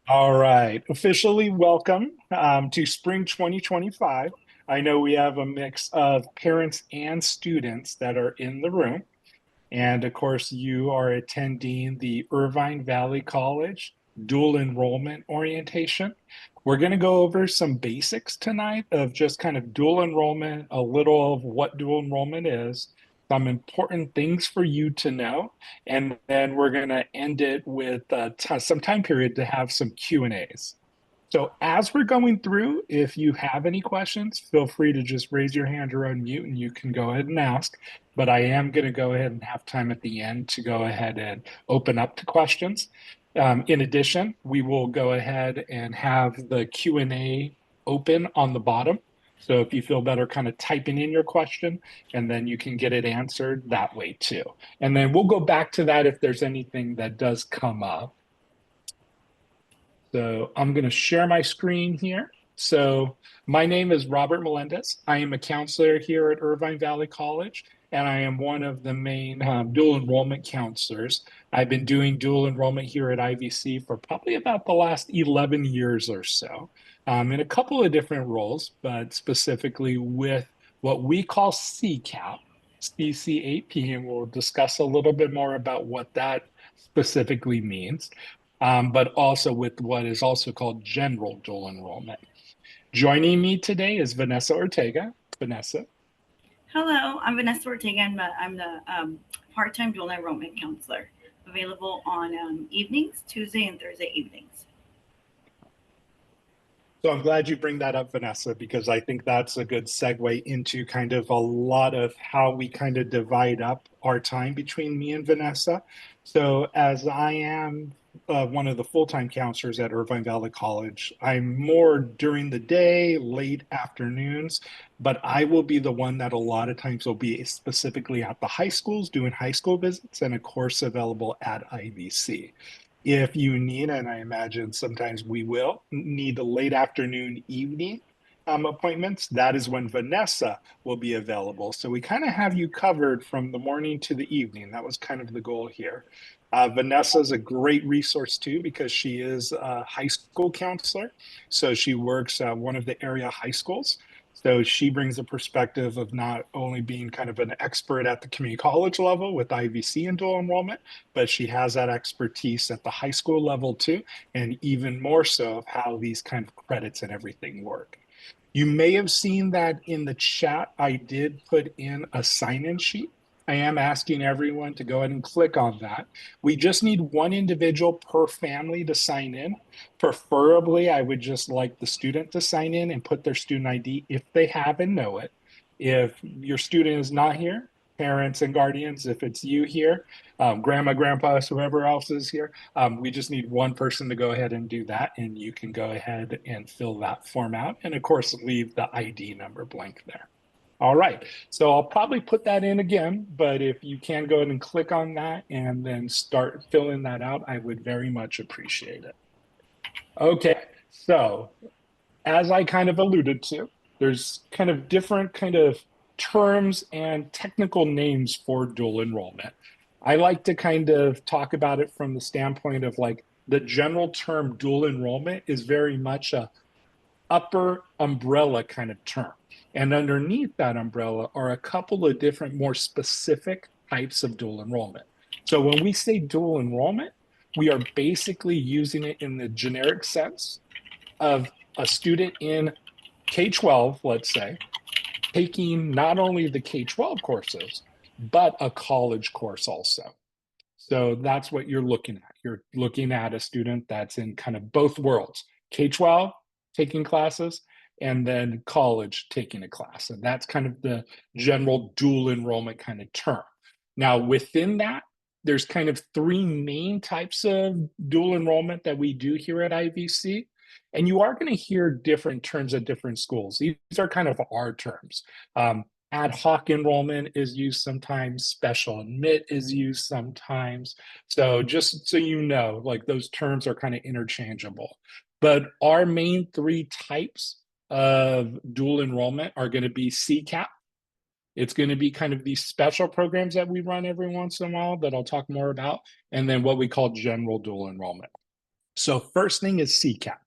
All right, officially welcome to spring 2025. I know we have a mix of parents and students that are in the room. And of course, you are attending the Irvine Valley College dual enrollment orientation. We're going to go over some basics tonight of just kind of dual enrollment, a little of what dual enrollment is, some important things for you to know, and then we're going to end it with some time period to have some Q&As. So as we're going through, if you have any questions, feel free to just raise your hand or unmute and you can go ahead and ask. But I am going to go ahead and have time at the end to go ahead and open up to questions. In addition, we will go ahead and have the Q&A open on the bottom. So if you feel better kind of typing in your question, and then you can get it answered that way too. And then we'll go back to that if there's anything that does come up. So I'm going to share my screen here. So my name is Robert Melendez. I am a counselor here at Irvine Valley College, and I am one of the main dual enrollment counselors. I've been doing dual enrollment here at IVC for probably about the last 11 years or so, in a couple of different roles, but specifically with what we call CCAP, CCAP, and we'll discuss a little bit more about what that specifically means, but also with what is also called general dual enrollment. Joining me today is Vanessa Ortega. Vanessa. Hello, I'm Vanessa Ortega. I'm the part-time dual enrollment counselor, available on evenings, Tuesday and Thursday evenings. So I'm glad you bring that up, Vanessa, because I think that's a good segue into kind of a lot of how we kind of divide up our time between me and Vanessa. So as I am one of the full-time counselors at Irvine Valley College, I'm more during the day, late afternoons, but I will be the one that a lot of times will be specifically at the high schools doing high school visits and a course available at IVC. If you need, and I imagine sometimes we will need the late afternoon, evening appointments, that is when Vanessa will be available. So we kind of have you covered from the morning to the evening. That was kind of the goal here. Vanessa is a great resource too because she is a high school counselor. So she works at one of the area high schools. So she brings a perspective of not only being kind of an expert at the community college level with IVC and dual enrollment, but she has that expertise at the high school level too, and even more so of how these kind of credits and everything work. You may have seen that in the chat, I did put in a sign-in sheet. I am asking everyone to go ahead and click on that. We just need one individual per family to sign in. Preferably, I would just like the student to sign in and put their student ID if they have and know it. If your student is not here, parents and guardians, if it's you here, grandma, grandpa, whoever else is here, we just need one person to go ahead and do that, and you can go ahead and fill that form out. And of course, leave the ID number blank there. All right, so I'll probably put that in again, but if you can go ahead and click on that and then start filling that out, I would very much appreciate it. Okay, so as I kind of alluded to, there's kind of different kind of terms and technical names for dual enrollment. I like to kind of talk about it from the standpoint of like the general term dual enrollment is very much a upper umbrella kind of term. And underneath that umbrella are a couple of different more specific types of dual enrollment. So when we say dual enrollment, we are basically using it in the generic sense of a student in K-12, let's say, taking not only the K-12 courses, but a college course also. So that's what you're looking at. You're looking at a student that's in kind of both worlds, K-12 taking classes, and then college taking a class. And that's kind of the general dual enrollment kind of term. Now, within that, there's kind of three main types of dual enrollment that we do here at IVC. And you are going to hear different terms at different schools. These are kind of our terms. Ad hoc enrollment is used sometimes, special admit is used sometimes. So just so you know, like those terms are kind of interchangeable. But our main three types of dual enrollment are going to be CCAP. It's going to be kind of these special programs that we run every once in a while that I'll talk more about, and then what we call general dual enrollment. So first thing is CCAP.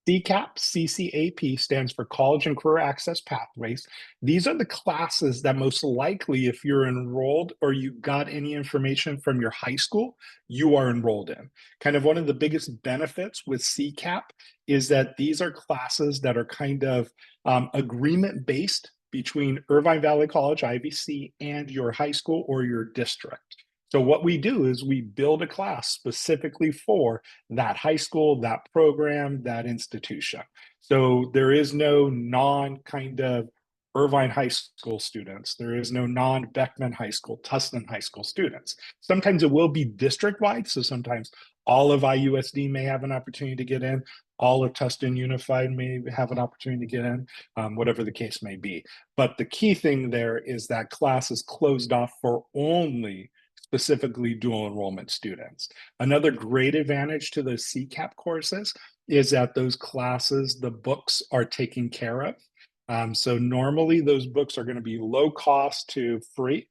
CCAP, CCAP stands for College and Career Access Pathways. These are the classes that most likely, if you're enrolled or you got any information from your high school, you are enrolled in. Kind of one of the biggest benefits with CCAP is that these are classes that are kind of agreement based between Irvine Valley College, IVC, and your high school or your district. So what we do is we build a class specifically for that high school, that program, that institution. So there is no non kind of Irvine High School students. There is no non Beckman High School, Tustin High School students. Sometimes it will be district wide. So sometimes all of IUSD may have an opportunity to get in. All of Tustin Unified may have an opportunity to get in, whatever the case may be. But the key thing there is that class is closed off for only specifically dual enrollment students. Another great advantage to those CCAP courses is that those classes, the books are taken care of. So normally those books are going to be low cost to free,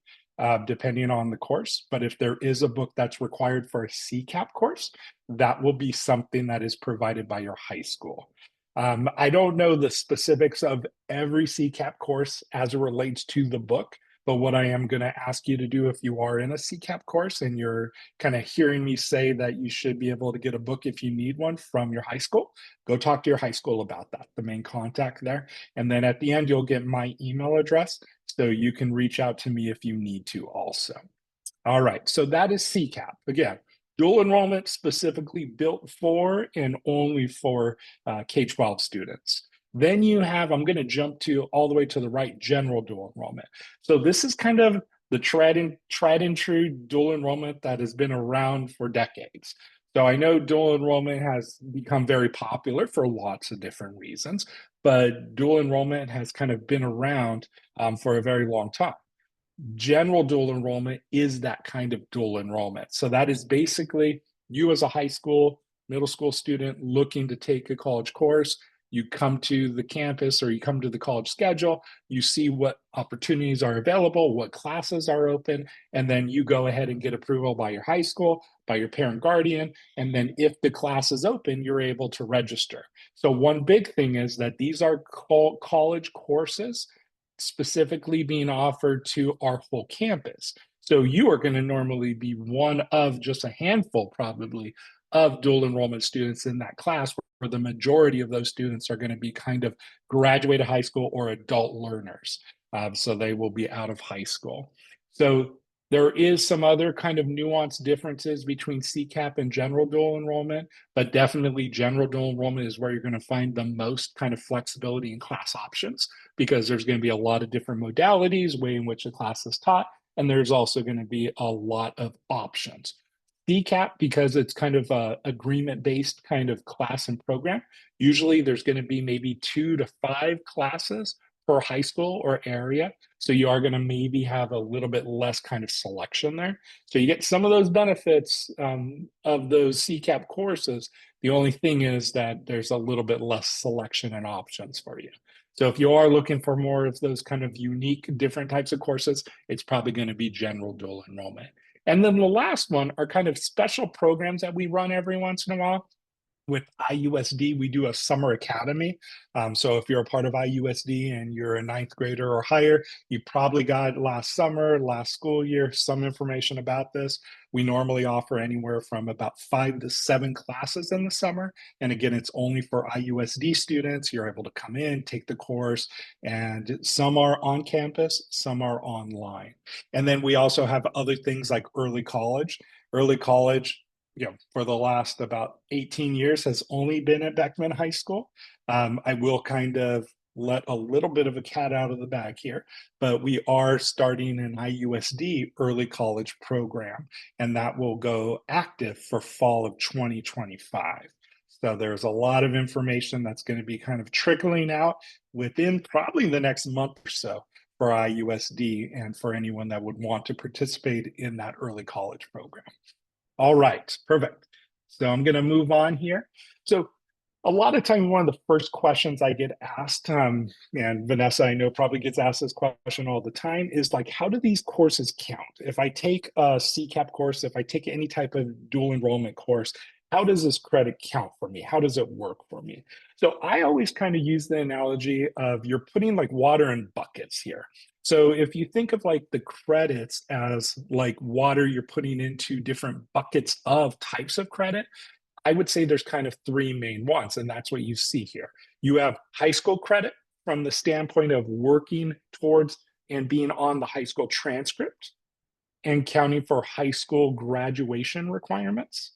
depending on the course. But if there is a book that's required for a CCAP course, that will be something that is provided by your high school. I don't know the specifics of every CCAP course as it relates to the book, but what I am going to ask you to do if you are in a CCAP course and you're kind of hearing me say that you should be able to get a book if you need one from your high school, go talk to your high school about that, the main contact there. And then at the end, you'll get my email address so you can reach out to me if you need to also. All right, so that is CCAP. Again, dual enrollment specifically built for and only for K-12 students. Then you have, I'm going to jump to all the way to the right, general dual enrollment. So this is kind of the tried and true dual enrollment that has been around for decades. So I know dual enrollment has become very popular for lots of different reasons, but dual enrollment has kind of been around for a very long time. General dual enrollment is that kind of dual enrollment. So that is basically you as a high school, middle school student looking to take a college course. You come to the campus or you come to the college schedule, you see what opportunities are available, what classes are open, and then you go ahead and get approval by your high school, by your parent guardian. And then if the class is open, you're able to register. So one big thing is that these are college courses specifically being offered to our whole campus. So you are going to normally be one of just a handful, probably, of dual enrollment students in that class, where the majority of those students are going to be kind of graduated high school or adult learners. So they will be out of high school. So there is some other kind of nuanced differences between CCAP and general dual enrollment, but definitely general dual enrollment is where you're going to find the most kind of flexibility in class options, because there's going to be a lot of different modalities, way in which the class is taught, and there's also going to be a lot of options. CCAP, because it's kind of a agreement-based kind of class and program, usually there's going to be maybe 2 to 5 classes per high school or area. So you are going to maybe have a little bit less kind of selection there. So you get some of those benefits of those CCAP courses. The only thing is that there's a little bit less selection and options for you. So if you are looking for more of those kind of unique, different types of courses, it's probably going to be general dual enrollment. And then the last one are kind of special programs that we run every once in a while. With IUSD, we do a summer academy. So if you're a part of IUSD and you're a ninth grader or higher, you probably got last summer, last school year, some information about this. We normally offer anywhere from about 5 to 7 classes in the summer. And again, it's only for IUSD students. You're able to come in, take the course, and some are on campus, some are online. And then we also have other things like early college. Early college, for the last about 18 years has only been at Beckman High School. I will kind of let a little bit of a cat out of the bag here, but we are starting an IUSD early college program, and that will go active for fall of 2025. So there's a lot of information that's going to be kind of trickling out within probably the next month or so for IUSD and for anyone that would want to participate in that early college program. All right, perfect. So I'm going to move on here. So a lot of time, one of the first questions I get asked, and Vanessa, I know probably gets asked this question all the time, is like, how do these courses count? If I take a CCAP course, if I take any type of dual enrollment course, how does this credit count for me? How does it work for me? So I always kind of use the analogy of you're putting like water in buckets here. So if you think of like the credits as like water you're putting into different buckets of types of credit, I would say there's kind of three main ones, and that's what you see here. You have high school credit from the standpoint of working towards and being on the high school transcript and counting for high school graduation requirements.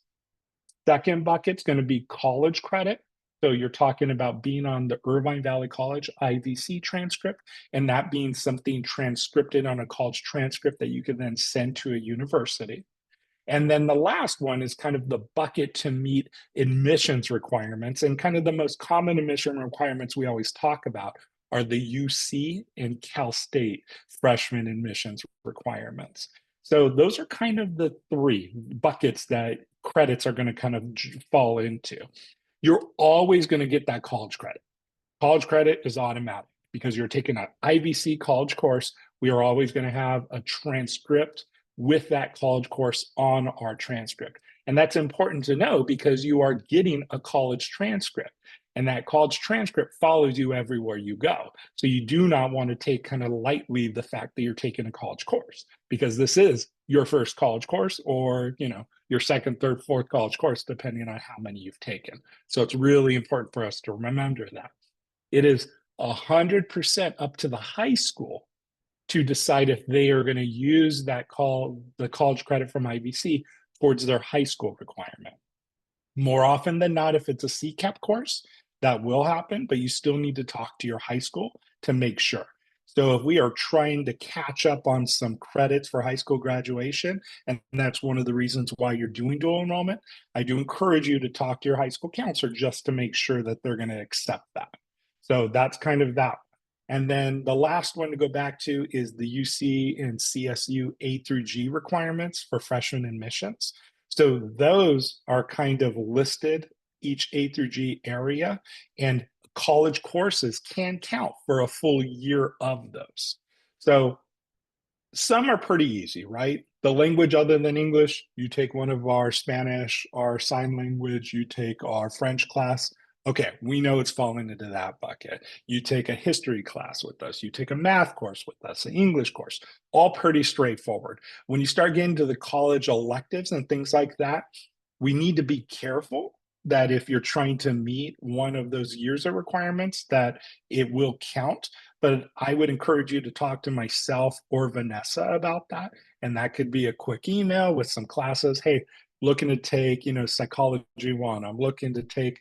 Second bucket's going to be college credit. So you're talking about being on the Irvine Valley College IVC transcript, and that being something transcripted on a college transcript that you can then send to a university. And then the last one is kind of the bucket to meet admissions requirements. And kind of the most common admission requirements we always talk about are the UC and Cal State freshman admissions requirements. So those are kind of the three buckets that credits are going to kind of fall into. You're always going to get that college credit. College credit is automatic because you're taking an IVC college course. We are always going to have a transcript with that college course on our transcript. And that's important to know because you are getting a college transcript. And that college transcript follows you everywhere you go. So you do not want to take kind of lightly the fact that you're taking a college course because this is your first college course or, your second, third, fourth college course, depending on how many you've taken. So it's really important for us to remember that. It is 100% up to the high school to decide if they are going to use the college credit from IVC towards their high school requirement. More often than not, if it's a CCAP course, that will happen, but you still need to talk to your high school to make sure. So if we are trying to catch up on some credits for high school graduation, and that's one of the reasons why you're doing dual enrollment, I do encourage you to talk to your high school counselor just to make sure that they're going to accept that. So that's kind of that. And then the last one to go back to is the UC and CSU A through G requirements for freshman admissions. So those are kind of listed each A through G area, and college courses can count for a full year of those. So some are pretty easy, right? The language other than English, you take one of our Spanish, our sign language, you take our French class. Okay, we know it's falling into that bucket. You take a history class with us, you take a math course with us, an English course, all pretty straightforward. When you start getting to the college electives and things like that, we need to be careful that if you're trying to meet one of those years of requirements, that it will count. But I would encourage you to talk to myself or Vanessa about that. And that could be a quick email with some classes. Hey, looking to take, psychology 1. I'm looking to take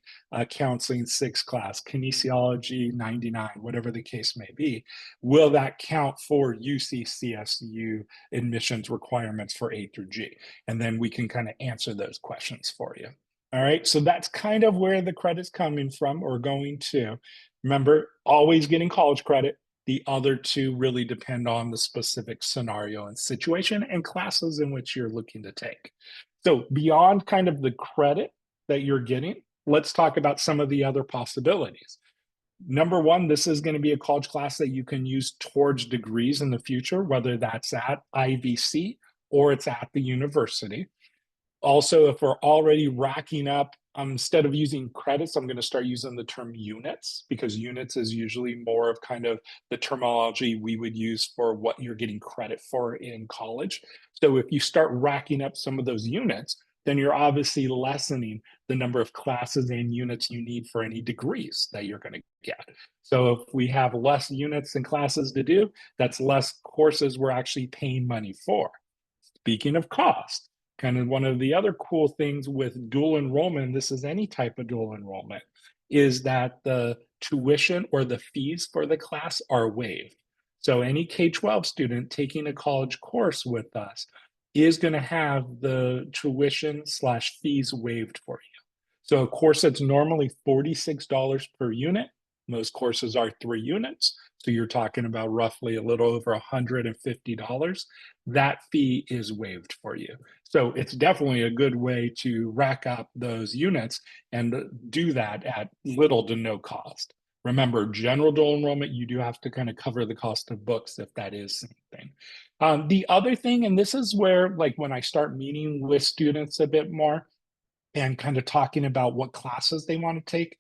counseling 6 class, kinesiology 99, whatever the case may be. Will that count for UCCSU admissions requirements for A through G? And then we can kind of answer those questions for you. All right, so that's kind of where the credit's coming from or going to. Remember, always getting college credit. The other two really depend on the specific scenario and situation and classes in which you're looking to take. So beyond kind of the credit that you're getting, let's talk about some of the other possibilities. Number one, this is going to be a college class that you can use towards degrees in the future, whether that's at IVC or it's at the university. Also, if we're already racking up, instead of using credits, I'm going to start using the term units because units is usually more of kind of the terminology we would use for what you're getting credit for in college. So if you start racking up some of those units, then you're obviously lessening the number of classes and units you need for any degrees that you're going to get. So if we have less units and classes to do, that's less courses we're actually paying money for. Speaking of cost, kind of one of the other cool things with dual enrollment, this is any type of dual enrollment, is that the tuition or the fees for the class are waived. So any K-12 student taking a college course with us is going to have the tuition/fees waived for you. So a course that's normally $46 per unit, most courses are 3 units. So you're talking about roughly a little over $150. That fee is waived for you. So it's definitely a good way to rack up those units and do that at little to no cost. Remember, general dual enrollment, you do have to kind of cover the cost of books if that is something. The other thing, and this is where, like, when I start meeting with students a bit more, and kind of talking about what classes they want to take.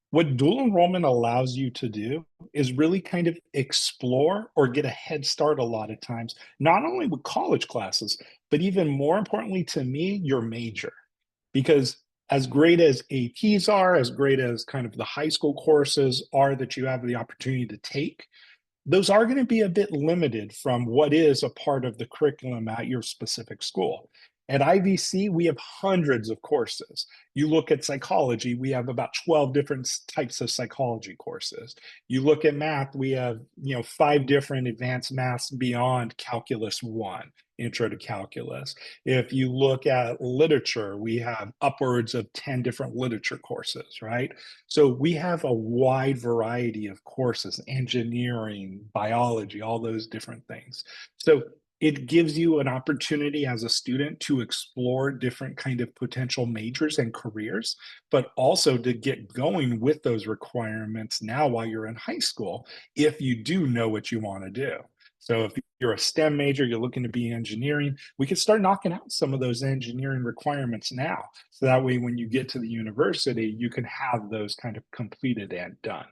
What dual enrollment allows you to do is really kind of explore or get a head start a lot of times, not only with college classes, but even more importantly to me, your major. Because as great as APs are, as great as kind of the high school courses are that you have the opportunity to take, those are going to be a bit limited from what is a part of the curriculum at your specific school. At IVC, we have hundreds of courses. You look at psychology, we have about 12 different types of psychology courses. You look at math, we have, 5 different advanced maths beyond calculus 1, intro to calculus. If you look at literature, we have upwards of 10 different literature courses, right? So we have a wide variety of courses, engineering, biology, all those different things. So it gives you an opportunity as a student to explore different kind of potential majors and careers, but also to get going with those requirements now while you're in high school, if you do know what you want to do. So if you're a STEM major, you're looking to be engineering, we can start knocking out some of those engineering requirements now. So that way, when you get to the university, you can have those kind of completed and done.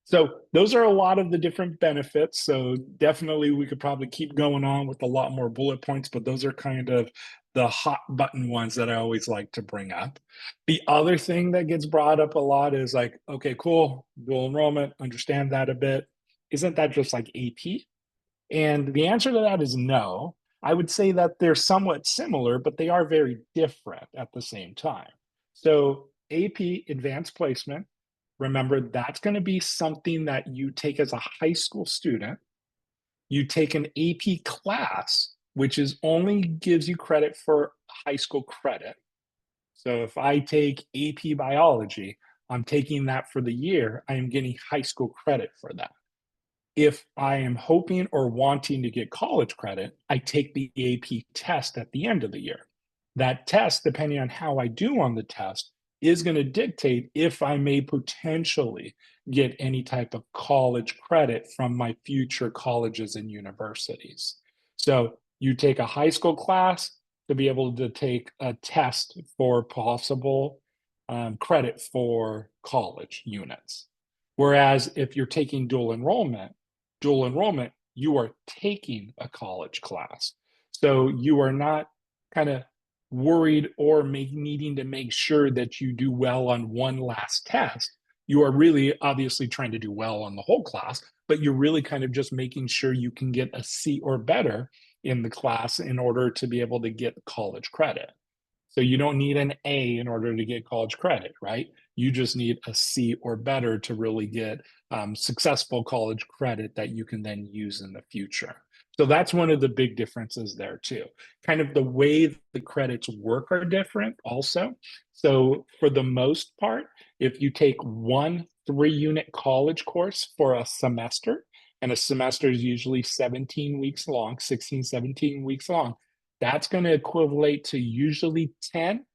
So those are a lot of the different benefits. So definitely we could probably keep going on with a lot more bullet points, but those are kind of the hot button ones that I always like to bring up. The other thing that gets brought up a lot is like, okay, cool, dual enrollment, understand that a bit. Isn't that just like AP? And the answer to that is no. I would say that they're somewhat similar, but they are very different at the same time. So, AP, advanced placement, remember that's going to be something that you take as a high school student. You take an AP class, which is only gives you credit for high school credit. So, if I take AP biology, I'm taking that for the year. I am getting high school credit for that. If I am hoping or wanting to get college credit, I take the AP test at the end of the year. That test, depending on how I do on the test, is going to dictate if I may potentially get any type of college credit from my future colleges and universities. So you take a high school class to be able to take a test for possible credit for college units. Whereas if you're taking dual enrollment, you are taking a college class. So you are not kind of worried or needing to make sure that you do well on one last test. You are really obviously trying to do well on the whole class, but you're really kind of just making sure you can get a C or better in the class in order to be able to get college credit. So you don't need an A in order to get college credit, right? You just need a C or better to really get successful college credit that you can then use in the future. So that's one of the big differences there too. Kind of the way the credits work are different also. So for the most part, if you take one 3-unit college course for a semester, and a semester is usually 17 weeks long, 16, 17 weeks long, that's going to equate to usually 10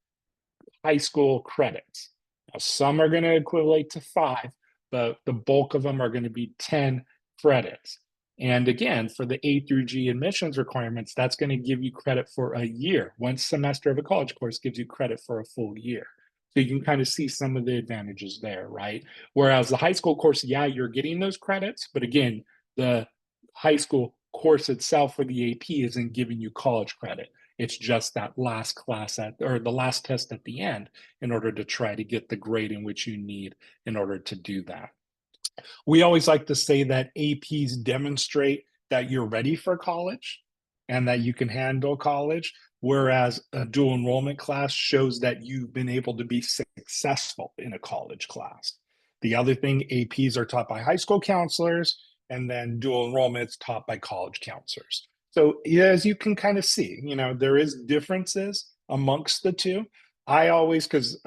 high school credits. Now, some are going to equate to 5, but the bulk of them are going to be 10 credits. And again, for the A through G admissions requirements, that's going to give you credit for a year. One semester of a college course gives you credit for a full year. So you can kind of see some of the advantages there, right? Whereas the high school course, yeah, you're getting those credits, but again, the high school course itself for the AP isn't giving you college credit. It's just that last class or the last test at the end in order to try to get the grade in which you need in order to do that. We always like to say that APs demonstrate that you're ready for college and that you can handle college, whereas a dual enrollment class shows that you've been able to be successful in a college class. The other thing, APs are taught by high school counselors, and then dual enrollment is taught by college counselors. So as you can kind of see, there is differences amongst the two. I always, because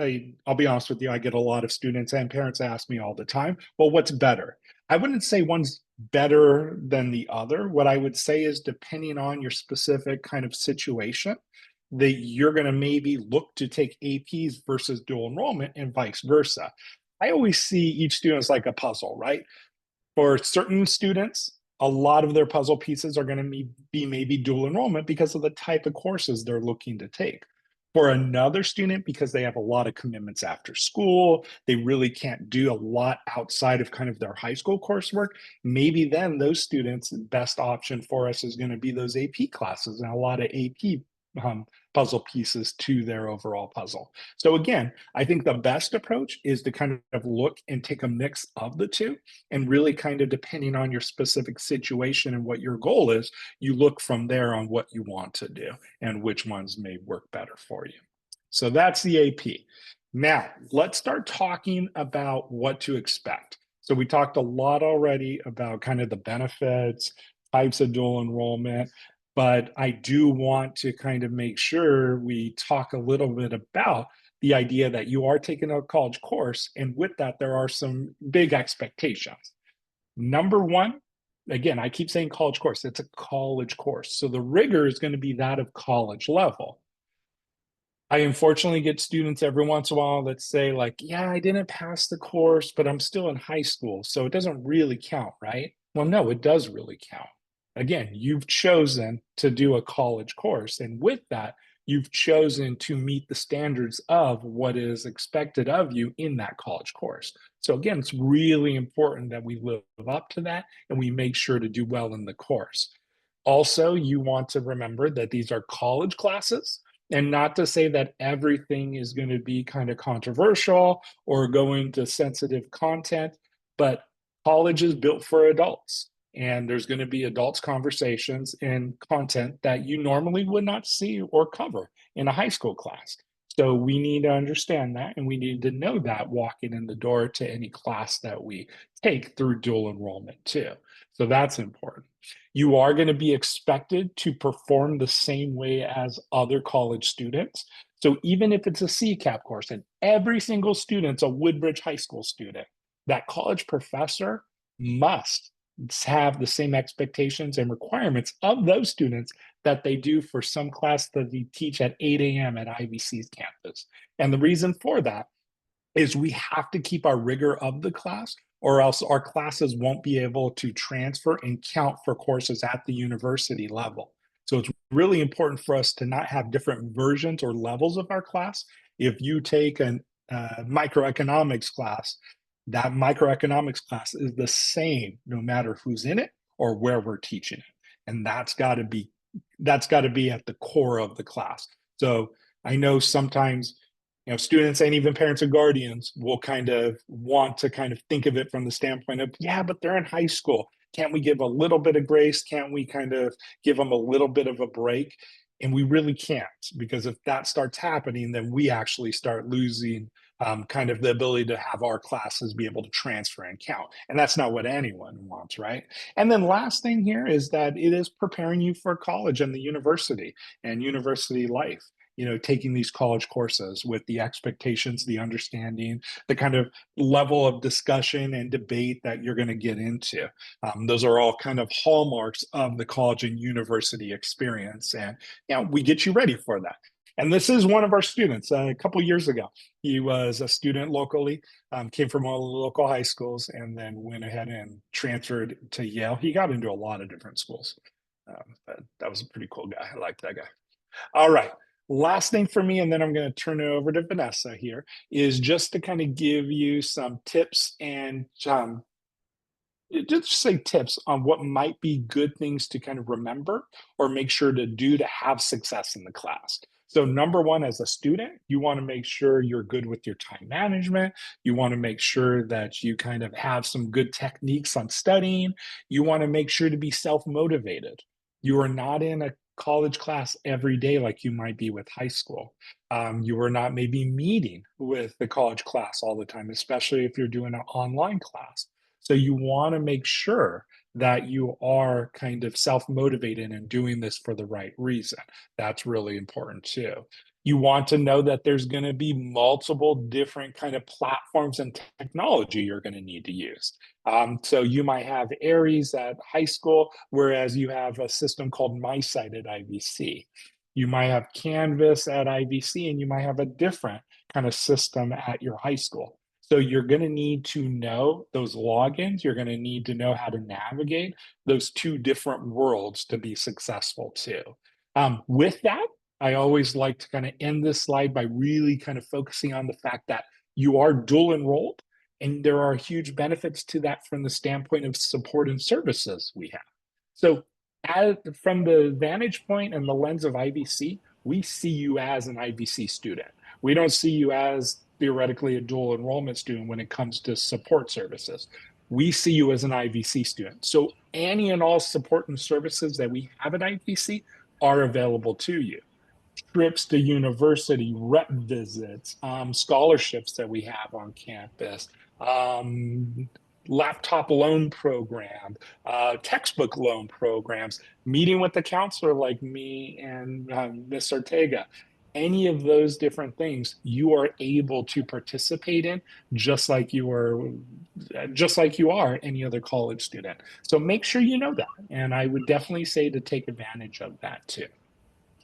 I'll be honest with you, I get a lot of students and parents ask me all the time, well, what's better? I wouldn't say one's better than the other. What I would say is depending on your specific kind of situation, that you're going to maybe look to take APs versus dual enrollment and vice versa. I always see each student as like a puzzle, right? For certain students, a lot of their puzzle pieces are going to be maybe dual enrollment because of the type of courses they're looking to take. For another student, because they have a lot of commitments after school, they really can't do a lot outside of kind of their high school coursework. Maybe then those students, the best option for us is going to be those AP classes and a lot of AP um, puzzle pieces to their overall puzzle. So again, I think the best approach is to kind of look and take a mix of the two, and really kind of depending on your specific situation and what your goal is, you look from there on what you want to do and which ones may work better for you. So that's the AP. Now, let's start talking about what to expect. So we talked a lot already about kind of the benefits, types of dual enrollment, but I do want to kind of make sure we talk a little bit about the idea that you are taking a college course, and with that, there are some big expectations. Number one, again, I keep saying college course, it's a college course. So the rigor is going to be that of college level. I unfortunately get students every once in a while that say, like, yeah, I didn't pass the course, but I'm still in high school. So it doesn't really count, right? Well, no, it does really count. Again, you've chosen to do a college course. And with that, you've chosen to meet the standards of what is expected of you in that college course. So again, it's really important that we live up to that and we make sure to do well in the course. Also, you want to remember that these are college classes, and not to say that everything is going to be kind of controversial or go into sensitive content, but college is built for adults. And there's going to be adults conversations and content that you normally would not see or cover in a high school class. So we need to understand that, and we need to know that walking in the door to any class that we take through dual enrollment too. So that's important. You are going to be expected to perform the same way as other college students. So even if it's a CCAP course and every single student's a Woodbridge High School student, that college professor must have the same expectations and requirements of those students that they do for some class that they teach at 8 a.m. at IVC's campus. And the reason for that is we have to keep our rigor of the class, or else our classes won't be able to transfer and count for courses at the university level. So it's really important for us to not have different versions or levels of our class. If you take a microeconomics class, that microeconomics class is the same no matter who's in it or where we're teaching it. And that's got to be at the core of the class. So I know sometimes students and even parents and guardians will kind of want to kind of think of it from the standpoint of, yeah, but they're in high school. Can't we give a little bit of grace? Can't we kind of give them a little bit of a break? And we really can't, because if that starts happening, then we actually start losing kind of the ability to have our classes be able to transfer and count. And that's not what anyone wants, right? And then last thing here is that it is preparing you for college and the university and university life, taking these college courses with the expectations, the understanding, the kind of level of discussion and debate that you're going to get into. Those are all kind of hallmarks of the college and university experience. And we get you ready for that. And this is one of our students a couple years ago. He was a student locally, came from one of the local high schools, and then went ahead and transferred to Yale. He got into a lot of different schools. But that was a pretty cool guy. I like that guy. All right. Last thing for me, and then I'm going to turn it over to Vanessa here, is just to kind of give you some tips and just say tips on what might be good things to kind of remember or make sure to do to have success in the class. So, number one, as a student, you want to make sure you're good with your time management. You want to make sure that you kind of have some good techniques on studying. You want to make sure to be self motivated. You are not in a college class every day like you might be with high school. You are not maybe meeting with the college class all the time, especially if you're doing an online class. So you want to make sure that you are kind of self-motivated and doing this for the right reason. That's really important too. You want to know that there's going to be multiple different kind of platforms and technology you're going to need to use. So you might have Aries at high school, whereas you have a system called MySite at IVC. You might have Canvas at IVC, and you might have a different kind of system at your high school. So you're going to need to know those logins. You're going to need to know how to navigate those two different worlds to be successful too. With that, I always like to kind of end this slide by really kind of focusing on the fact that you are dual enrolled, and there are huge benefits to that from the standpoint of support and services we have. So, from the vantage point and the lens of IVC, we see you as an IVC student. We don't see you as theoretically a dual enrollment student when it comes to support services. We see you as an IVC student. So, any and all support and services that we have at IVC are available to you. Trips to university, rep visits, scholarships that we have on campus, um, laptop loan program, textbook loan programs, meeting with the counselor like me and Miss Ortega. Any of those different things you are able to participate in, just like you are any other college student. So make sure you know that, and I would definitely say to take advantage of that too.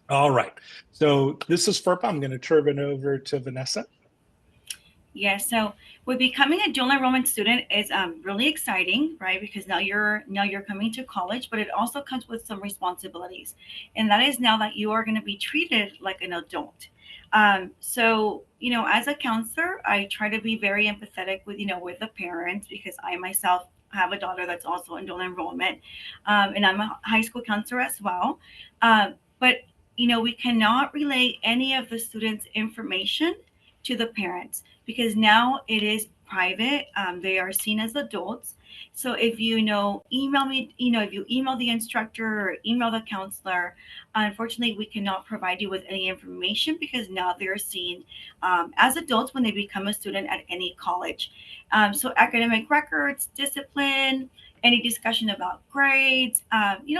All right. So this is FERPA. I'm going to turn it over to Vanessa. Yes, so with becoming a dual enrollment student is really exciting, right? Because now you're coming to college, but it also comes with some responsibilities, and that is now that you are going to be treated like an adult. So as a counselor, I try to be very empathetic with with the parents because I myself have a daughter that's also in dual enrollment, and I'm a high school counselor as well. But we cannot relay any of the students' information to the parents because now it is private. They are seen as adults. So if email me, if you email the instructor or email the counselor, unfortunately, we cannot provide you with any information because now they're seen as adults when they become a student at any college. So academic records, discipline, any discussion about grades,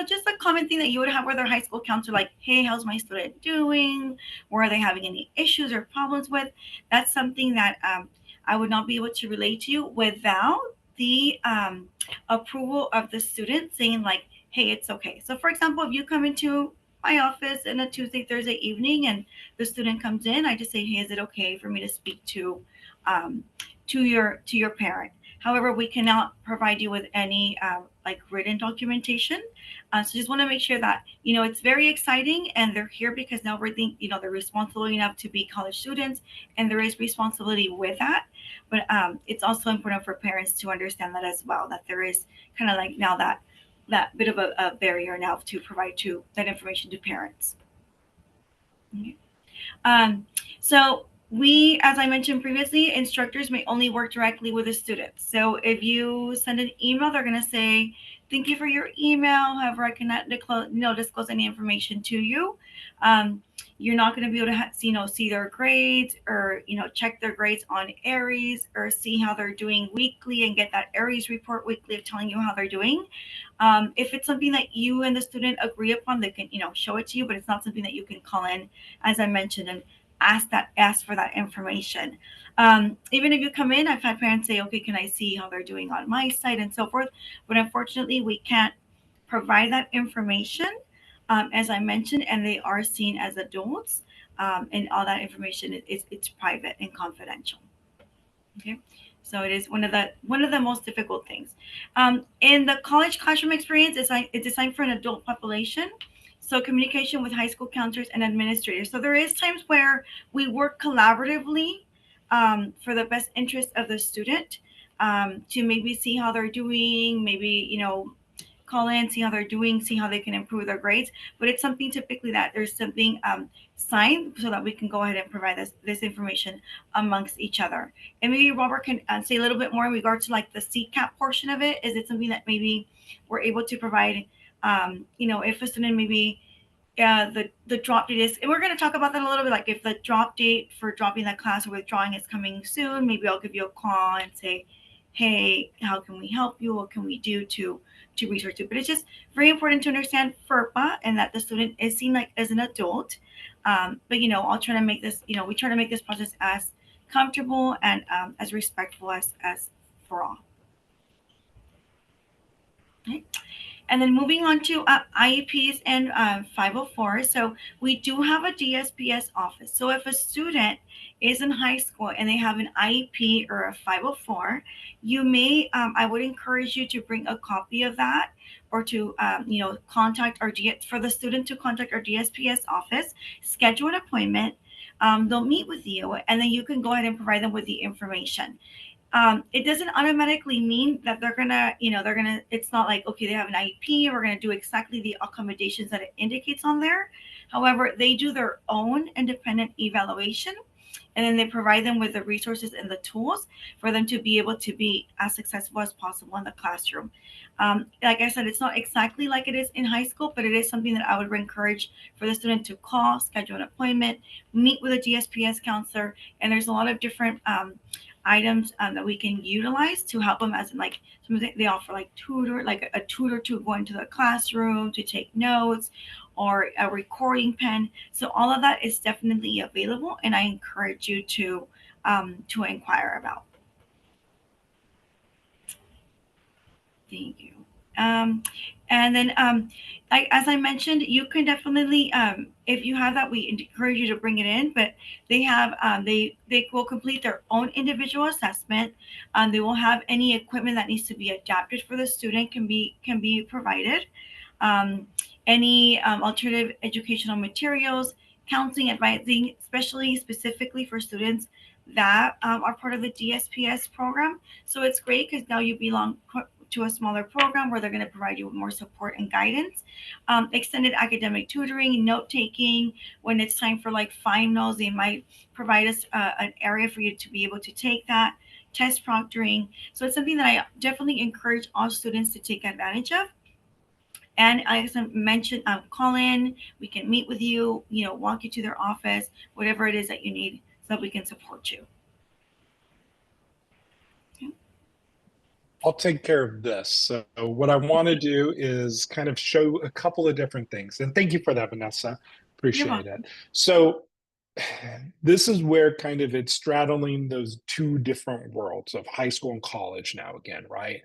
just a common thing that you would have with our high school counselor, like, hey, how's my student doing? Where are they having any issues or problems with? That's something that I would not be able to relate to you without the approval of the student saying like, hey, it's okay. So for example, if you come into my office in a Tuesday, Thursday evening and the student comes in, I just say, hey, is it okay for me to speak um, to your parent? However, we cannot provide you with any like written documentation. So just want to make sure that it's very exciting, and they're here because now we're they're responsible enough to be college students, and there is responsibility with that. But it's also important for parents to understand that as well, that there is kind of like now that bit of a barrier now to provide to that information to parents. Okay. Um, so we, as I mentioned previously, instructors may only work directly with the students. So if you send an email, they're going to say, thank you for your email. However, I cannot disclose any information to you. You're not going to be able to see their grades or check their grades on Aries or see how they're doing weekly and get that Aries report weekly of telling you how they're doing. If it's something that you and the student agree upon, they can show it to you, but it's not something that you can call in, as I mentioned, and ask for that information. Even if you come in, I've had parents say, okay, can I see how they're doing on my site and so forth, but unfortunately we can't provide that information, as I mentioned, and they are seen as adults, and all that information it's private and confidential. Okay, so it is one of the most difficult things. In the college classroom experience, it's designed for an adult population. So communication with high school counselors and administrators. So there is times where we work collaboratively for the best interest of the student, to maybe see how they're doing, maybe call in, see how they're doing, see how they can improve their grades. But it's something typically that there's something signed so that we can go ahead and provide this information amongst each other. And maybe Robert can say a little bit more in regards to like the CCAP portion of it. Is it something that maybe we're able to provide? If a student maybe the drop date is, and we're going to talk about that a little bit, like if the drop date for dropping that class or withdrawing is coming soon, maybe I'll give you a call and say, hey, how can we help you? What can we do to research it? But it's just very important to understand FERPA and that the student is seen like as an adult. But I'll try to make this, we try to make this process as comfortable and as respectful as for all. Okay. And then moving on to IEPs and 504. So we do have a DSPS office. So if a student is in high school and they have an IEP or a 504, you may, I would encourage you to bring a copy of that, or to, contact our, for the student to contact our DSPS office, schedule an appointment. They'll meet with you, and then you can go ahead and provide them with the information. It doesn't automatically mean that it's not like, okay, they have an IEP, we're going to do exactly the accommodations that it indicates on there. However, they do their own independent evaluation, and then they provide them with the resources and the tools for them to be able to be as successful as possible in the classroom. Like I said, it's not exactly like it is in high school, but it is something that I would encourage for the student to call, schedule an appointment, meet with a DSPS counselor, and there's a lot of different items that we can utilize to help them, as in like they offer like tutor, like a tutor to go into the classroom to take notes, or a recording pen. So all of that is definitely available, and I encourage you to inquire about. Thank you. Um, and then, like as I mentioned, you can definitely, if you have that, we encourage you to bring it in. But they will complete their own individual assessment. They will have any equipment that needs to be adapted for the student can be provided. Um, any alternative educational materials, counseling, advising, especially specifically for students that are part of the DSPS program. So it's great because now you belong to a smaller program where they're going to provide you with more support and guidance. Extended academic tutoring, note taking. When it's time for like finals, they might provide us an area for you to be able to take that. Test proctoring. So it's something that I definitely encourage all students to take advantage of. And as I mentioned, call in. We can meet with you. Walk you to their office, whatever it is that you need, so that we can support you. I'll take care of this. So what I want to do is kind of show a couple of different things. And thank you for that, Vanessa. You're Appreciate it. welcome. So this is where kind of it's straddling those two different worlds of high school and college now again, right?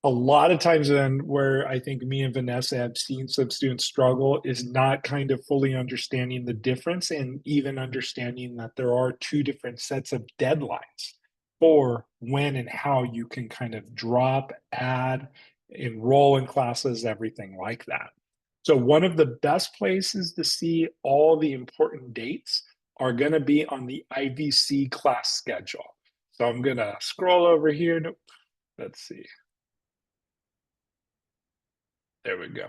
A lot of times then where I think me and Vanessa have seen some students struggle is not kind of fully understanding the difference, and even understanding that there are two different sets of deadlines for when and how you can kind of drop, add, enroll in classes, everything like that. So one of the best places to see all the important dates are going to be on the IVC class schedule. So I'm going to scroll over here. Nope. Let's see. There we go.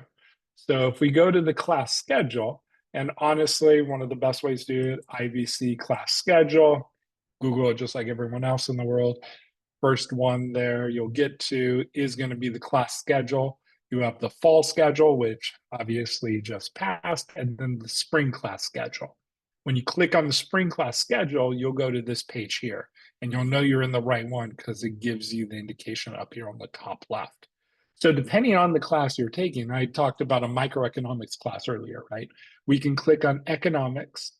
So if we go to the class schedule, and honestly, one of the best ways to do it, IVC class schedule, Google it just like everyone else in the world. First one there you'll get to is going to be the class schedule. You have the fall schedule, which obviously just passed, and then the spring class schedule. When you click on the spring class schedule, you'll go to this page here, and you'll know you're in the right one because it gives you the indication up here on the top left. So depending on the class you're taking, I talked about a microeconomics class earlier, right? We can click on economics.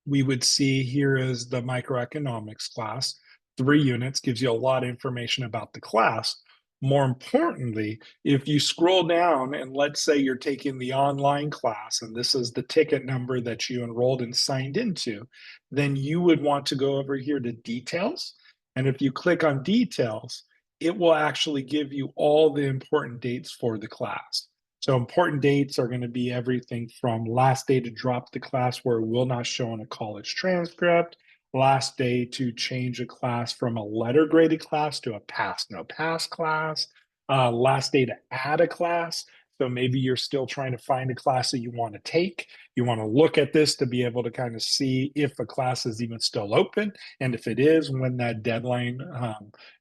We would see here is the microeconomics class. 3 units gives you a lot of information about the class. More importantly, if you scroll down and let's say you're taking the online class and this is the ticket number that you enrolled and signed into, then you would want to go over here to details. And if you click on details, it will actually give you all the important dates for the class. So important dates are going to be everything from last day to drop the class where it will not show in a college transcript, last day to change a class from a letter graded class to a pass no pass class, last day to add a class. So maybe you're still trying to find a class that you want to take. You want to look at this to be able to kind of see if a class is even still open. And if it is, when that deadline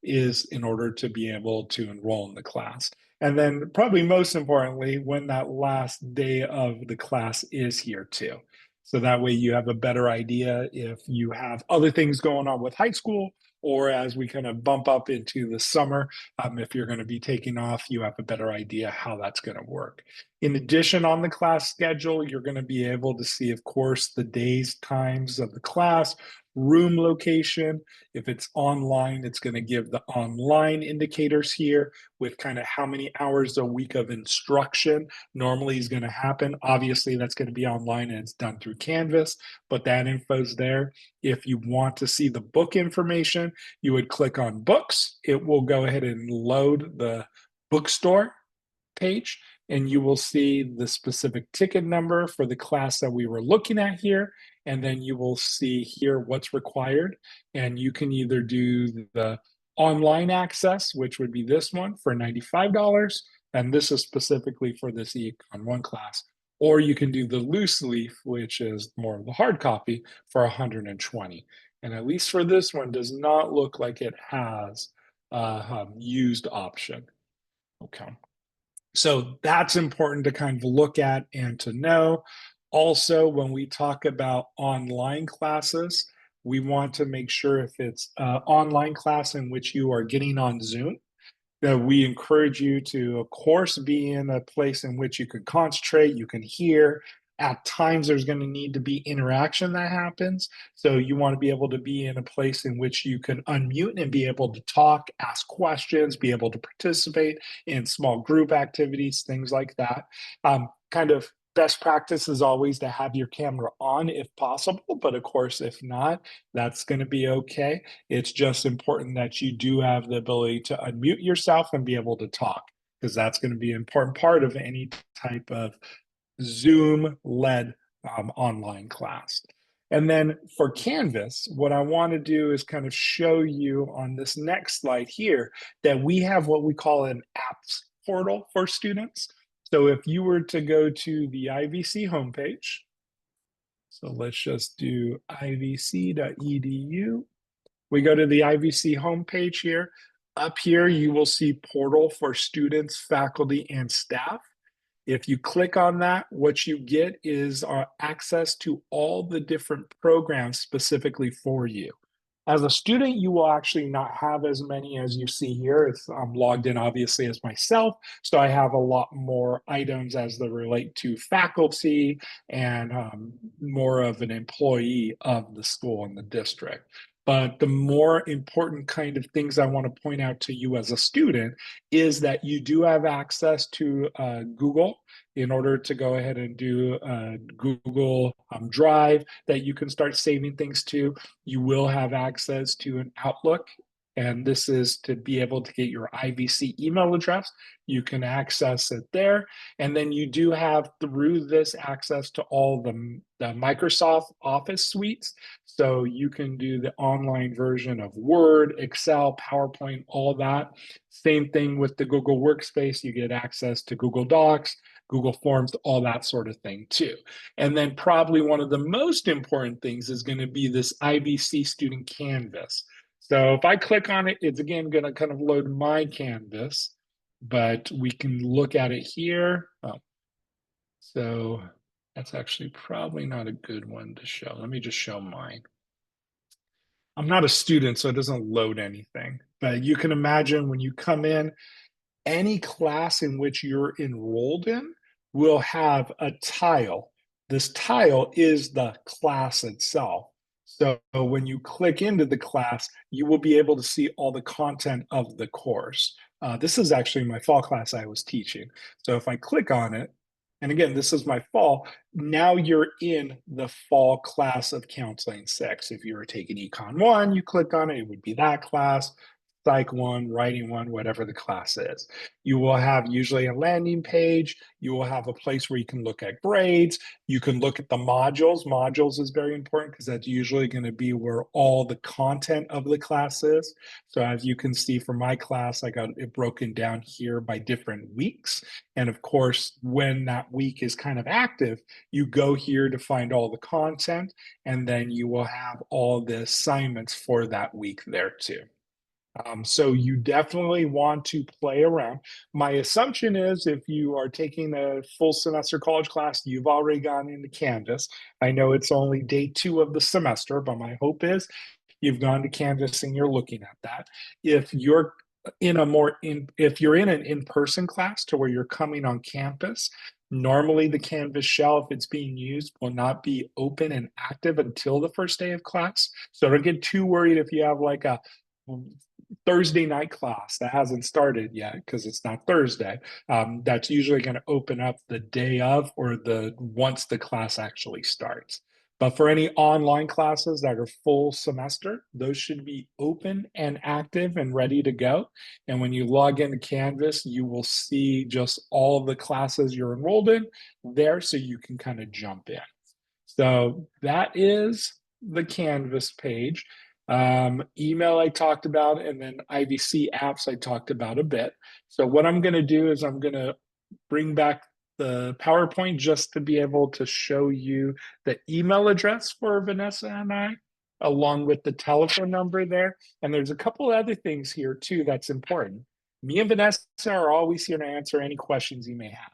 is in order to be able to enroll in the class. And then probably most importantly, when that last day of the class is here too. So that way you have a better idea if you have other things going on with high school, or as we kind of bump up into the summer, if you're going to be taking off, you have a better idea how that's going to work. In addition, on the class schedule, you're going to be able to see, of course, the days, times of the class, room location. If it's online, it's going to give the online indicators here with kind of how many hours a week of instruction normally is going to happen. Obviously, that's going to be online and it's done through Canvas, but that info's there. If you want to see the book information, you would click on books. It will go ahead and load the bookstore page, and you will see the specific ticket number for the class that we were looking at here. And then you will see here what's required. And you can either do the online access, which would be this one for $95. And this is specifically for this Econ 1 class. Or you can do the loose leaf, which is more of the hard copy for 120. And at least for this one, does not look like it has a used option. Okay. So that's important to kind of look at and to know. Also, when we talk about online classes, we want to make sure if it's an online class in which you are getting on Zoom, that we encourage you to, of course, be in a place in which you can concentrate, you can hear. At times, there's going to need to be interaction that happens. So you want to be able to be in a place in which you can unmute and be able to talk, ask questions, be able to participate in small group activities, things like that. Kind of best practice is always to have your camera on if possible, but of course, if not, that's going to be okay. It's just important that you do have the ability to unmute yourself and be able to talk, because that's going to be an important part of any type of Zoom led online class. And then for Canvas, what I want to do is kind of show you on this next slide here that we have what we call an apps portal for students. So if you were to go to the IVC homepage, so let's just do ivc.edu. We go to the IVC homepage here. Up here, you will see portal for students, faculty, and staff. If you click on that, what you get is access to all the different programs specifically for you. As a student, you will actually not have as many as you see here. I'm logged in, obviously, as myself, so I have a lot more items as they relate to faculty and more of an employee of the school and the district. But the more important kind of things I want to point out to you as a student is that you do have access to Google in order to go ahead and do Google Drive that you can start saving things to. You will have access to an Outlook, and this is to be able to get your IVC email address. You can access it there. And then you do have through this access to all the Microsoft Office suites. So you can do the online version of Word, Excel, PowerPoint, all that. Same thing with the Google Workspace. You get access to Google Docs, Google Forms, all that sort of thing too. And then probably one of the most important things is going to be this IVC student canvas. So if I click on it, it's again going to kind of load my canvas, but we can look at it here. Oh, so that's actually probably not a good one to show. Let me just show mine. I'm not a student, so it doesn't load anything, but you can imagine when you come in, any class in which you're enrolled in will have a tile. This tile is the class itself. So when you click into the class, you will be able to see all the content of the course. This is actually my fall class I was teaching. So if I click on it, and again, this is my fall, now you're in the fall class of Counseling 6. If you were taking Econ 1, you click on it, it would be that class. Psych 1, Writing 1, whatever the class is. You will have usually a landing page. You will have a place where you can look at grades. You can look at the modules. Modules is very important because that's usually going to be where all the content of the class is. So as you can see for my class, I got it broken down here by different weeks. And of course, when that week is kind of active, you go here to find all the content, and then you will have all the assignments for that week there too. So you definitely want to play around. My assumption is if you are taking a full semester college class, you've already gone into Canvas. I know it's only day 2 of the semester, but my hope is you've gone to Canvas and you're looking at that. If you're if you're in an in-person class to where you're coming on campus, Normally, the Canvas shell, if it's being used, will not be open and active until the first day of class. So don't get too worried if you have like a Thursday night class that hasn't started yet because it's not Thursday. That's usually going to open up the day of or the once the class actually starts. But for any online classes that are full semester, those should be open and active and ready to go. And when you log into Canvas, you will see just all the classes you're enrolled in there so you can kind of jump in. So that is the Canvas page. Email I talked about, and then IVC apps I talked about a bit. So what I'm going to do is I'm going to bring back the PowerPoint just to be able to show you the email address for Vanessa and I, along with the telephone number there. And there's a couple other things here too that's important. Me and Vanessa are always here to answer any questions you may have.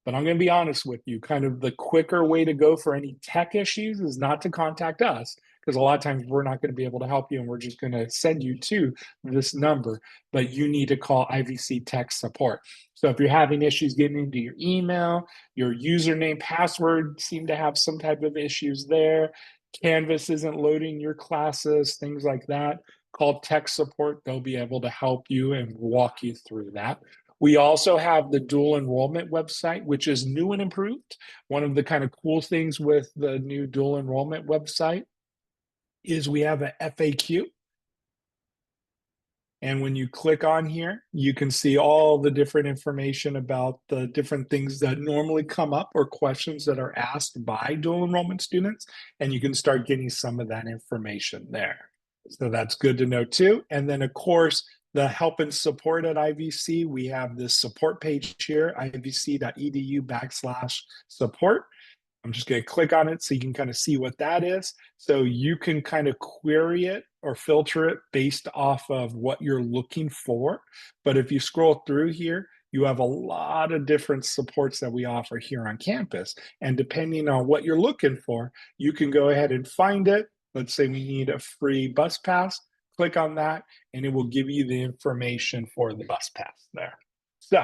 But I'm going to be honest with you, kind of the quicker way to go for any tech issues is not to contact us, because a lot of times we're not going to be able to help you and we're just going to send you to this number, but you need to call IVC tech support. So if you're having issues getting into your email, your username, password seem to have some type of issues there, Canvas isn't loading your classes, things like that, call tech support. They'll be able to help you and walk you through that. We also have the dual enrollment website, which is new and improved. One of the kind of cool things with the new dual enrollment website is we have a FAQ. And when you click on here, you can see all the different information about the different things that normally come up or questions that are asked by dual enrollment students. And you can start getting some of that information there. So that's good to know too. And then of course, the help and support at IVC, we have this support page here, ivc.edu/support. I'm just going to click on it so you can kind of see what that is. So you can kind of query it or filter it based off of what you're looking for. But if you scroll through here, you have a lot of different supports that we offer here on campus. And depending on what you're looking for, you can go ahead and find it. Let's say we need a free bus pass. Click on that, and it will give you the information for the bus pass there. So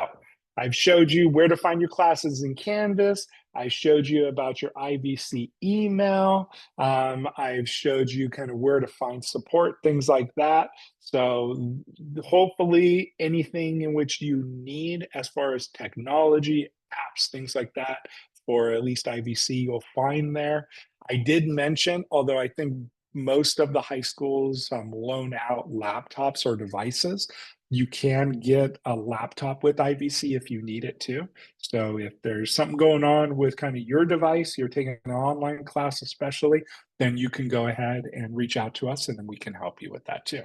I've showed you where to find your classes in Canvas. I showed you about your IVC email. I've showed you kind of where to find support, things like that. So hopefully anything in which you need as far as technology, apps, things like that, for at least IVC, you'll find there. I did mention, although I think most of the high schools loan out laptops or devices, you can get a laptop with IVC if you need it too. So if there's something going on with kind of your device, you're taking an online class especially, then you can go ahead and reach out to us and then we can help you with that too.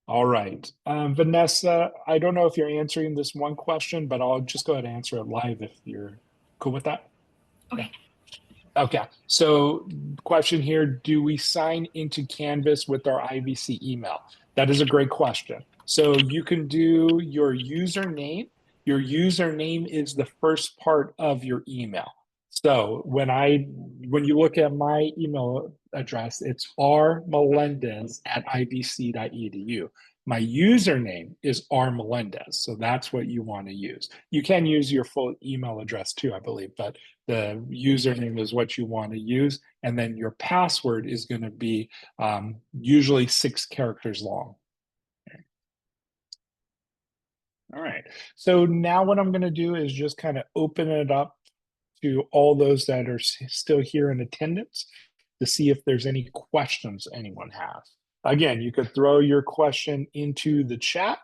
All right. Vanessa, I don't know if you're answering this one question, but I'll just go ahead and answer it live if you're cool with that. Okay. Okay. So question here, do we sign into Canvas with our IVC email? That is a great question. So you can do your username. Your username is the first part of your email. So when you look at my email address, it's rmelendez@ivc.edu. My username is rmelendez. So that's what you want to use. You can use your full email address too, I believe, but the username is what you want to use. And then your password is going to be usually 6 characters long. Okay. All right. So now what I'm going to do is just kind of open it up to all those that are still here in attendance to see if there's any questions anyone has. Again, you could throw your question into the chat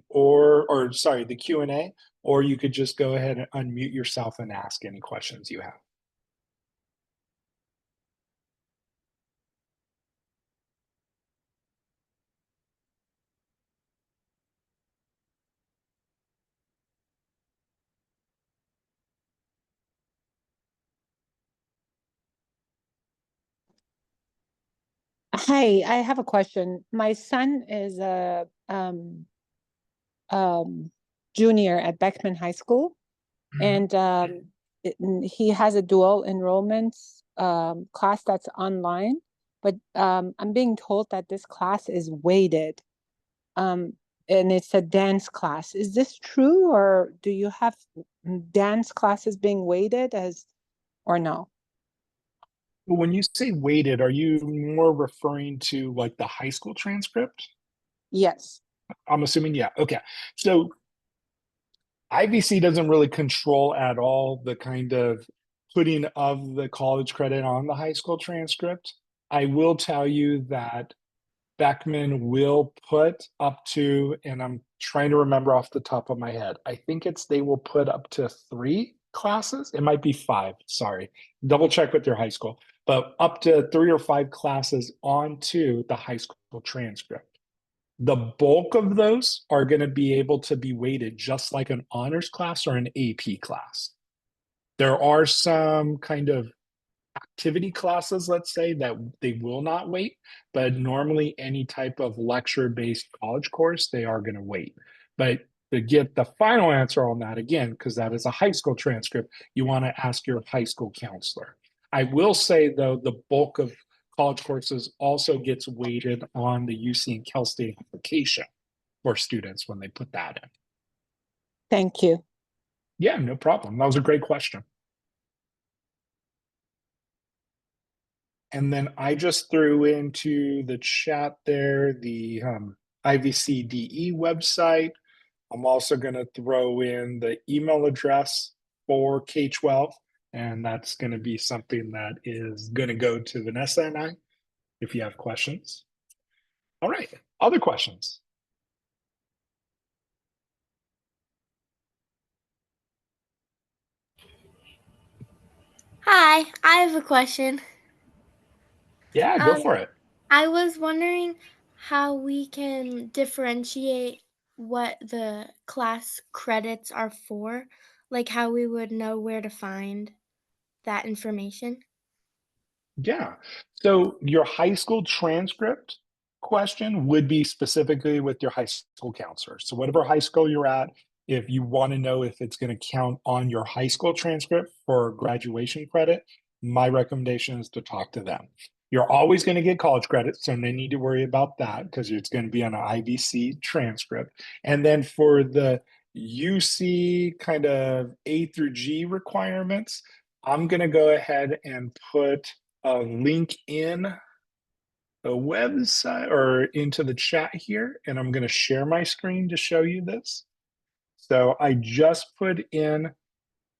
or sorry, the Q&A, or you could just go ahead and unmute yourself and ask any questions you have. Hi, I have a question. My son is a junior at Beckman High School, and he has a dual enrollment class that's online, but I'm being told that this class is weighted, and it's a dance class. Is this true, or do you have dance classes being weighted as, or no? When you say weighted, are you more referring to like the high school transcript? Yes. I'm assuming, yeah. Okay. So IVC doesn't really control at all the kind of putting of the college credit on the high school transcript. I will tell you that Beckman will put up to, and I'm trying to remember off the top of my head, I think they will put up to 3 classes. It might be 5, sorry. Double check with your high school, but up to 3 or 5 classes onto the high school transcript. The bulk of those are going to be able to be weighted just like an honors class or an AP class. There are some kind of activity classes, let's say, that they will not weight, but normally any type of lecture-based college course, they are going to weight. But to get the final answer on that, again, because that is a high school transcript, you want to ask your high school counselor. I will say, though, the bulk of college courses also gets weighted on the UC and Cal State application for students when they put that in. Thank you. Yeah, no problem. That was a great question. And then I just threw into the chat there the IVCDE website. I'm also going to throw in the email address for K-12, and that's going to be something that is going to go to Vanessa and I if you have questions. All right, other questions? Hi, I have a question. Yeah, go for it. I was wondering how we can differentiate what the class credits are for, like how we would know where to find that information. Yeah. So your high school transcript question would be specifically with your high school counselor. So whatever high school you're at, if you want to know if it's going to count on your high school transcript for graduation credit, my recommendation is to talk to them. You're always going to get college credit, so no need to worry about that because it's going to be on an IVC transcript. And then for the UC kind of A through G requirements, I'm going to go ahead and put a link in the website or into the chat here, and I'm going to share my screen to show you this. So I just put in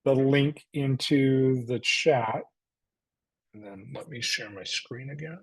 the link into the chat, and then let me share my screen again.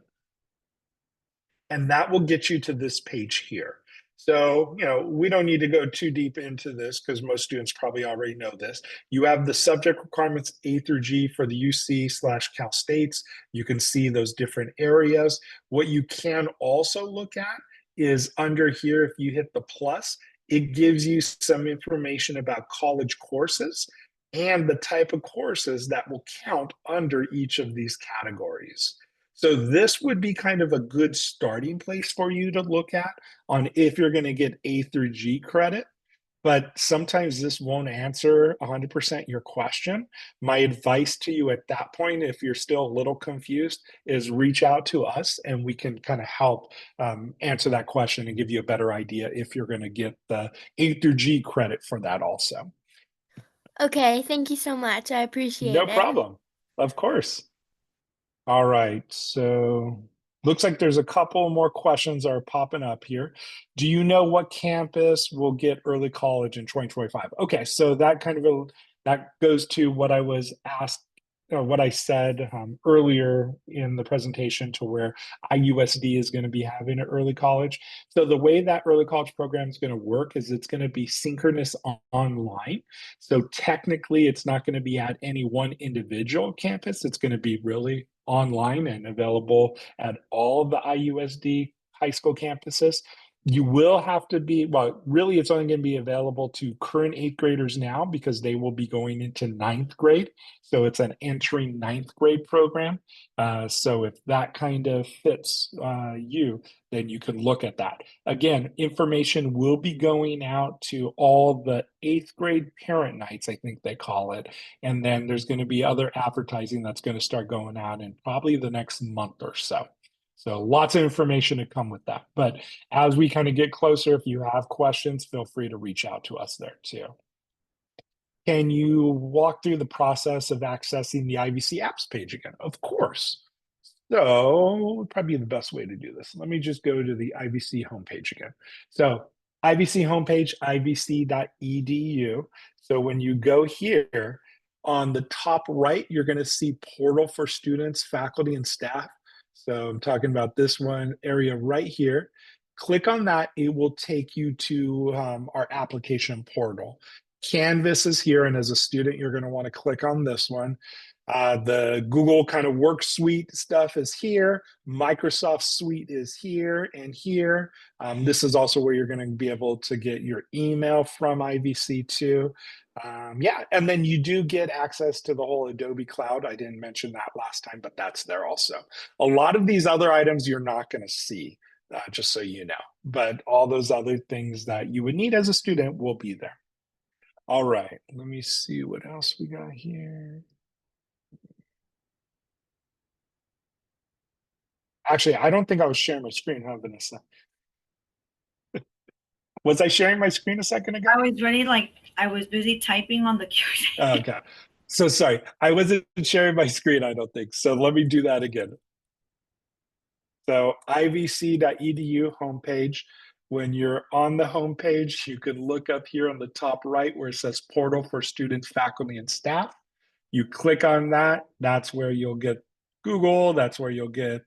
And that will get you to this page here. So, we don't need to go too deep into this because most students probably already know this. You have the subject requirements A through G for the UC/Cal States. You can see those different areas. What you can also look at is under here, if you hit the plus, it gives you some information about college courses and the type of courses that will count under each of these categories. So this would be kind of a good starting place for you to look at on if you're going to get A through G credit. But sometimes this won't answer 100% your question. My advice to you at that point, if you're still a little confused, is reach out to us and we can kind of help answer that question and give you a better idea if you're going to get the A through G credit for that also. Okay, thank you so much. I No appreciate it. problem. Of course. All right, so looks like there's a couple more questions that are popping up here. Do you know what campus will get early college in 2025? Okay, so that that goes to what I was asked, or what I said earlier in the presentation, to where IUSD is going to be having an early college. So the way that early college program is going to work is it's going to be synchronous online. So technically, it's not going to be at any one individual campus. It's going to be really online and available at all of the IUSD high school campuses. You will have to be, well, really, it's only going to be available to current 8th graders now because they will be going into 9th grade. So it's an entering 9th grade program. So if that kind of fits you, then you can look at that. Again, information will be going out to all the 8th grade parent nights, I think they call it. And then there's going to be other advertising that's going to start going out in probably the next month or so. So lots of information to come with that. But as we kind of get closer, if you have questions, feel free to reach out to us there too. Can you walk through the process of accessing the IVC apps page again? Of course. So probably the best way to do this. Let me just go to the IVC homepage again. So IVC homepage, ivc.edu. So when you go here on the top right, you're going to see portal for students, faculty, and staff. So I'm talking about this one area right here. Click on that. It will take you to our application portal. Canvas is here. And as a student, you're going to want to click on this one. The Google kind of work suite stuff is here. Microsoft Suite is here and here. This is also where you're going to be able to get your email from IVC too. Yeah, and then you do get access to the whole Adobe Cloud. I didn't mention that last time, but that's there also. A lot of these other items you're not going to see, just so you know. But all those other things that you would need as a student will be there. All right, let me see what else we got here. Actually, I don't think I was sharing my screen, huh, Vanessa? Was I sharing my screen a second ago? I was ready, like I was busy typing on the keyboard. Okay. So sorry, I wasn't sharing my screen, I don't think. So let me do that again. So ivc.edu homepage. When you're on the homepage, you can look up here on the top right where it says portal for students, faculty, and staff. You click on that. That's where you'll get Google. That's where you'll get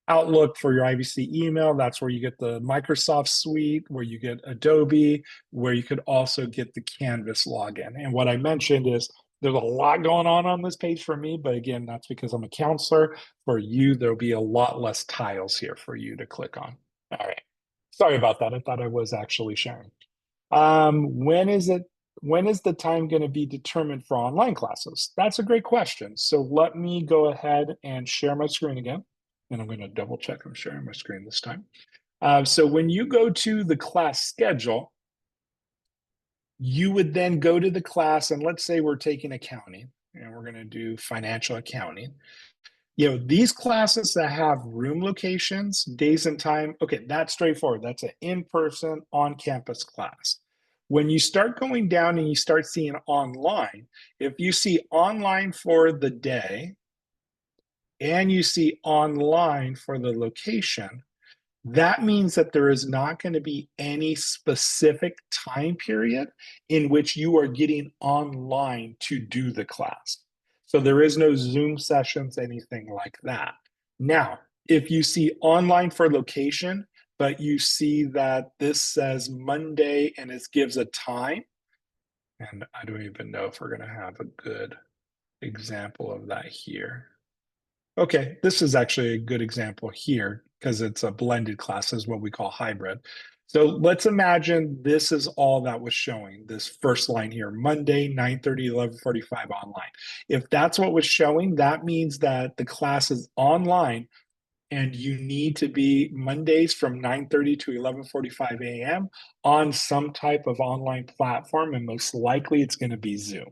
Outlook for your IVC email. That's where you get the Microsoft Suite, where you get Adobe, where you could also get the Canvas login. And what I mentioned is there's a lot going on this page for me, but again, that's because I'm a counselor. For you, there'll be a lot less tiles here for you to click on. All right. Sorry about that. I thought I was actually sharing. When is the time going to be determined for online classes? That's a great question. So let me go ahead and share my screen again. And I'm going to double check I'm sharing my screen this time. So when you go to the class schedule, you would then go to the class, and let's say we're taking accounting, and we're going to do financial accounting. You know, these classes that have room locations, days and time, okay, that's straightforward. That's an in-person, on-campus class. When you start going down and you start seeing online, if you see online for the day, and you see online for the location, that means that there is not going to be any specific time period in which you are getting online to do the class. So there is no Zoom sessions, anything like that. Now, if you see online for location, but you see that this says Monday and it gives a time, and I don't even know if we're going to have a good example of that here. Okay, this is actually a good example here because it's a blended class, is what we call hybrid. So let's imagine this is all that was showing, this first line here, Monday, 9:30, 11:45 online. If that's what was showing, that means that the class is online and you need to be Mondays from 9:30 to 11:45 a.m. on some type of online platform, and most likely it's going to be Zoom.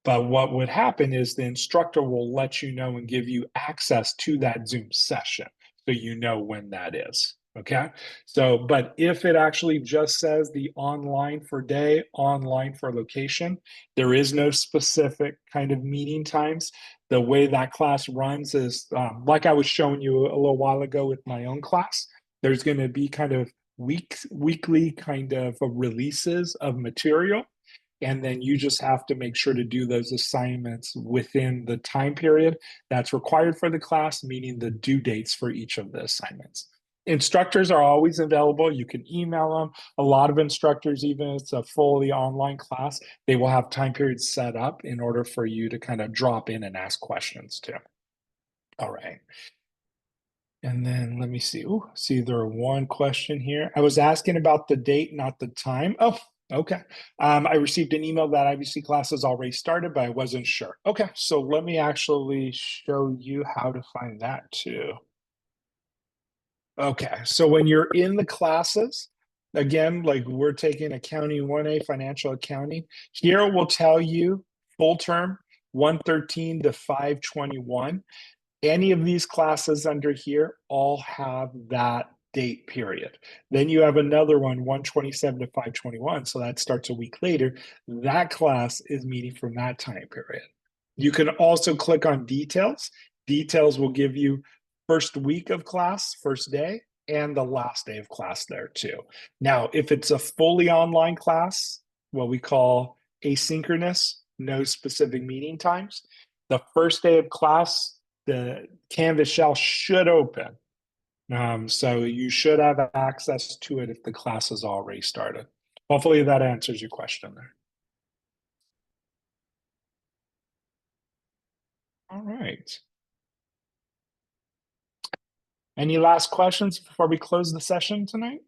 But what would happen is the instructor will let you know and give you access to that Zoom session so you know when that is. Okay. So, but if it actually just says the online for day, online for location, there is no specific kind of meeting times. The way that class runs is like I was showing you a little while ago with my own class, there's going to be kind of weekly kind of releases of material. And then you just have to make sure to do those assignments within the time period that's required for the class, meaning the due dates for each of the assignments. Instructors are always available. You can email them. A lot of instructors, even if it's a fully online class, they will have time periods set up in order for you to kind of drop in and ask questions too. All right. And then let me see. Oh, see, there are one question here. I was asking about the date, not the time. Oh, okay. I received an email that IVC class has already started, but I wasn't sure. Okay, so let me actually show you how to find that too. Okay, so when you're in the classes, again, like we're taking accounting 1A, financial accounting, here it will tell you full term 113 to 521. Any of these classes under here all have that date period. Then you have another one, 127 to 521. So that starts a week later. That class is meeting from that time period. You can also click on details. Details will give you first week of class, first day, and the last day of class there too. Now, if it's a fully online class, what we call asynchronous, no specific meeting times, the first day of class, the Canvas shell should open. So you should have access to it if the class has already started. Hopefully that answers your question there. All right. Any last questions before we close the session tonight?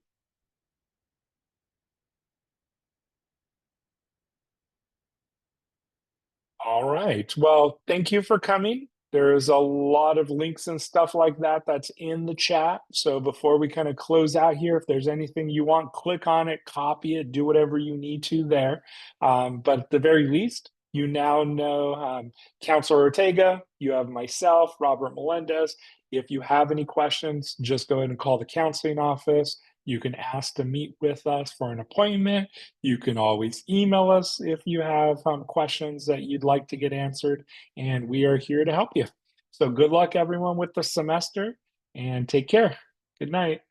All right. Well, thank you for coming. There's a lot of links and stuff like that that's in the chat. So before we kind of close out here, if there's anything you want, click on it, copy it, do whatever you need to there. But at the very least, you now know Counselor Ortega, you have myself, Robert Melendez. If you have any questions, just go ahead and call the counseling office. You can ask to meet with us for an appointment. You can always email us if you have questions that you'd like to get answered, and we are here to help you. So good luck, everyone, with the semester, and take care. Good night.